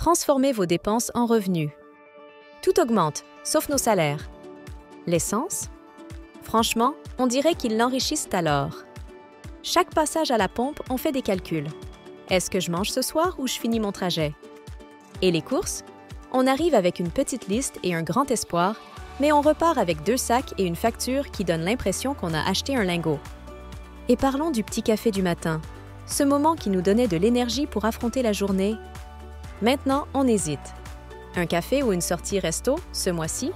Transformez vos dépenses en revenus. Tout augmente, sauf nos salaires. L'essence? Franchement, on dirait qu'ils l'enrichissent alors. Chaque passage à la pompe, on fait des calculs. Est-ce que je mange ce soir ou je finis mon trajet? Et les courses? On arrive avec une petite liste et un grand espoir, mais on repart avec 2 sacs et une facture qui donne l'impression qu'on a acheté un lingot. Et parlons du petit café du matin, ce moment qui nous donnait de l'énergie pour affronter la journée. Maintenant, on hésite. Un café ou une sortie resto, ce mois-ci?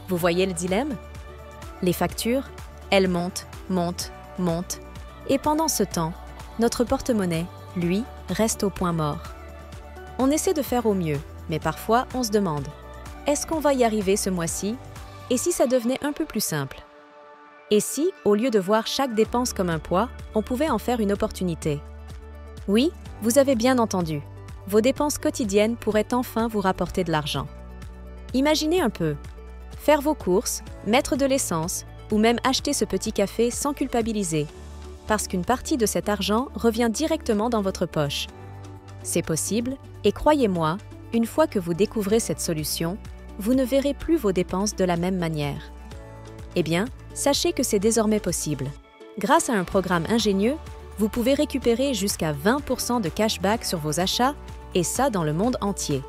Vous voyez le dilemme? Les factures, elles montent, montent, montent. Et pendant ce temps, notre porte-monnaie, lui, reste au point mort. On essaie de faire au mieux, mais parfois on se demande, est-ce qu'on va y arriver ce mois-ci? Et si ça devenait un peu plus simple? Et si, au lieu de voir chaque dépense comme un poids, on pouvait en faire une opportunité? Oui, vous avez bien entendu. Vos dépenses quotidiennes pourraient enfin vous rapporter de l'argent. Imaginez un peu. Faire vos courses, mettre de l'essence ou même acheter ce petit café sans culpabiliser, parce qu'une partie de cet argent revient directement dans votre poche. C'est possible, et croyez-moi, une fois que vous découvrez cette solution, vous ne verrez plus vos dépenses de la même manière. Eh bien, sachez que c'est désormais possible. Grâce à un programme ingénieux, vous pouvez récupérer jusqu'à 20% de cashback sur vos achats, et ça dans le monde entier.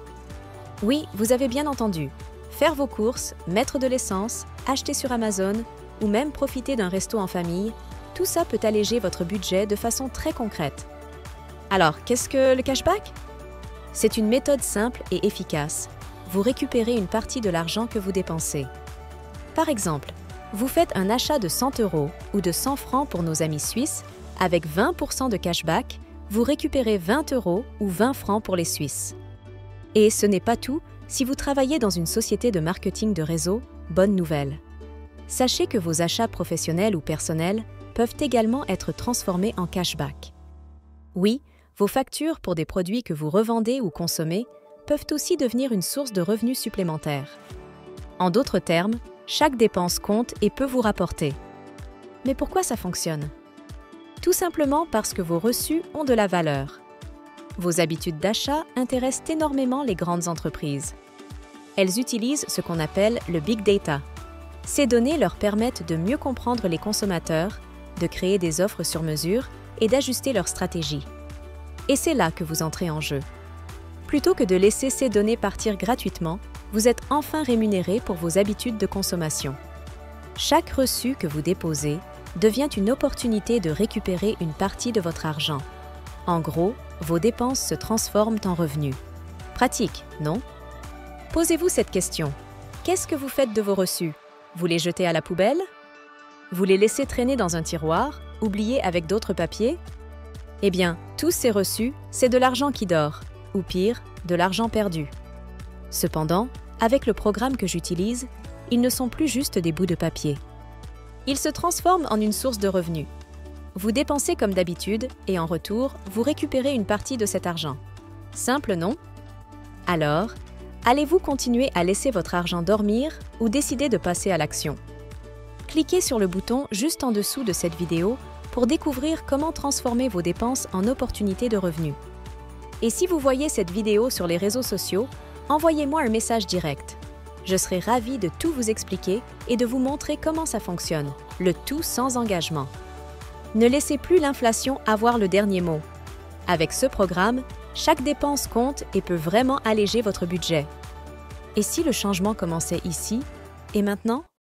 Oui, vous avez bien entendu. Faire vos courses, mettre de l'essence, acheter sur Amazon ou même profiter d'un resto en famille, tout ça peut alléger votre budget de façon très concrète. Alors, qu'est-ce que le cashback? C'est une méthode simple et efficace. Vous récupérez une partie de l'argent que vous dépensez. Par exemple, vous faites un achat de 100 € ou de 100 francs pour nos amis suisses, avec 20% de cashback, vous récupérez 20 € ou 20 francs pour les Suisses. Et ce n'est pas tout, si vous travaillez dans une société de marketing de réseau, bonne nouvelle. Sachez que vos achats professionnels ou personnels peuvent également être transformés en cashback. Oui, vos factures pour des produits que vous revendez ou consommez peuvent aussi devenir une source de revenus supplémentaires. En d'autres termes, chaque dépense compte et peut vous rapporter. Mais pourquoi ça fonctionne? Tout simplement parce que vos reçus ont de la valeur. Vos habitudes d'achat intéressent énormément les grandes entreprises. Elles utilisent ce qu'on appelle le Big Data. Ces données leur permettent de mieux comprendre les consommateurs, de créer des offres sur mesure et d'ajuster leur stratégie. Et c'est là que vous entrez en jeu. Plutôt que de laisser ces données partir gratuitement, vous êtes enfin rémunéré pour vos habitudes de consommation. Chaque reçu que vous déposez devient une opportunité de récupérer une partie de votre argent. En gros, vos dépenses se transforment en revenus. Pratique, non? Posez-vous cette question. Qu'est-ce que vous faites de vos reçus? Vous les jetez à la poubelle? Vous les laissez traîner dans un tiroir, oubliés avec d'autres papiers? Eh bien, tous ces reçus, c'est de l'argent qui dort, ou pire, de l'argent perdu. Cependant, avec le programme que j'utilise, ils ne sont plus juste des bouts de papier. Ils se transforment en une source de revenus. Vous dépensez comme d'habitude et en retour, vous récupérez une partie de cet argent. Simple, non? Alors, allez-vous continuer à laisser votre argent dormir ou décider de passer à l'action? Cliquez sur le bouton juste en dessous de cette vidéo pour découvrir comment transformer vos dépenses en opportunités de revenus. Et si vous voyez cette vidéo sur les réseaux sociaux, envoyez-moi un message direct. Je serai ravie de tout vous expliquer et de vous montrer comment ça fonctionne, le tout sans engagement. Ne laissez plus l'inflation avoir le dernier mot. Avec ce programme, chaque dépense compte et peut vraiment alléger votre budget. Et si le changement commençait ici et maintenant?